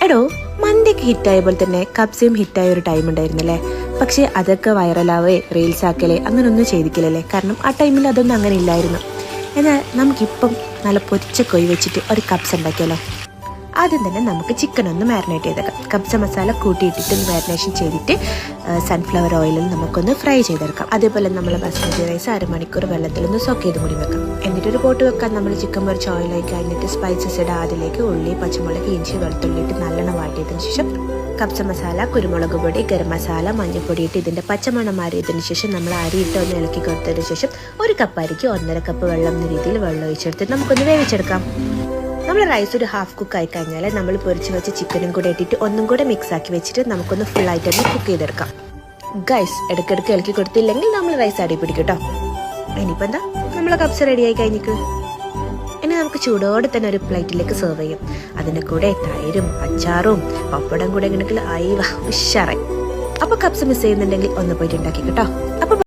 എടോ, മന്തിക്ക് ഹിറ്റായ പോലെ തന്നെ കബ്സയും ഹിറ്റായ ഒരു ടൈം ഉണ്ടായിരുന്നല്ലേ. പക്ഷെ അതൊക്കെ വൈറലാവേ റീൽസ് ആക്കലേ അങ്ങനൊന്നും ചെയ്തിക്കില്ലല്ലേ. കാരണം ആ ടൈമിൽ അതൊന്നും അങ്ങനെ ഇല്ലായിരുന്നു. എന്നാൽ നമുക്കിപ്പം നല്ല പൊരിച്ച കൊയ് വെച്ചിട്ട് ഒരു കബ്സ ഉണ്ടാക്കിയാലോ. ആദ്യം തന്നെ നമുക്ക് ചിക്കൻ ഒന്ന് മാരിനേറ്റ് ചെയ്തേക്കാം. കബ്സ മസാല കൂട്ടിയിട്ടിട്ട് മാരിനേഷൻ ചെയ്തിട്ട് സൺഫ്ലവർ ഓയിലിൽ നമുക്കൊന്ന് ഫ്രൈ ചെയ്തെടുക്കാം. അതേപോലെ നമ്മൾ ബസ്മതി റൈസ് അരമണിക്കൂർ വെള്ളത്തിലൊന്ന് സോക്ക് ചെയ്ത് കൂടി വെക്കാം. എന്നിട്ടൊരു പോട്ട് വെക്കാൻ നമ്മൾ ചിക്കൻ പൊരിച്ച ഓയിലായി കഴിഞ്ഞിട്ട് സ്പൈസസ് ഇടാം. അതിലേക്ക് ഉള്ളി, പച്ചമുളക്, ഇഞ്ചി, വെളുത്തുള്ളി ഇട്ട് നല്ലോണം വാട്ടിയതിന് ശേഷം കബ്സ മസാല, കുരുമുളക് പൊടി, ഗരം മസാല, മഞ്ഞൾപ്പൊടി ഇട്ട് ഇതിൻ്റെ പച്ചമണം മാറിയതിന് ശേഷം നമ്മൾ അരിയിട്ട് ഒന്ന് ഇളക്കി കൊടുത്തതിന് ശേഷം ഒരു കപ്പ് അരിക്ക് 1.5 കപ്പ് വെള്ളം എന്ന രീതിയിൽ വെള്ളം ഒഴിച്ചെടുത്ത് നമുക്കൊന്ന് വേവിച്ചെടുക്കാം. നമ്മൾ റൈസ് ഒരു ഹാഫ് കുക്ക് ആയി കഴിഞ്ഞാൽ നമ്മൾ പൊരിച്ച് വെച്ച ചിക്കനും കൂടെ ഇട്ടിട്ട് ഒന്നും കൂടെ മിക്സ് ആക്കി വെച്ചിട്ട് നമുക്കൊന്ന് ഫുൾ ആയിട്ട് തന്നെ കുക്ക് ചെയ്തെടുക്കാം. ഗൈസ്, ഇടയ്ക്കിടയ്ക്ക് ഇളക്കി കൊടുത്തില്ലെങ്കിൽ നമ്മൾ റൈസ് അടി പിടിക്കും കേട്ടോ. ഇനിയിപ്പോൾ എന്താ, നമ്മളെ കബ്സ റെഡി ആയി കഴിഞ്ഞിട്ട് ഇനി നമുക്ക് ചൂടോടെ തന്നെ ഒരു പ്ലേറ്റിലേക്ക് സെർവ് ചെയ്യും. അതിൻ്റെ കൂടെ തൈരും അച്ചാറും പപ്പടം കൂടെ ഉണ്ടെങ്കിൽ ഉഷാറായി. അപ്പോൾ കബ്സ മിസ് ചെയ്യുന്നുണ്ടെങ്കിൽ ഒന്ന് പോയിട്ട് ഉണ്ടാക്കി കേട്ടോ.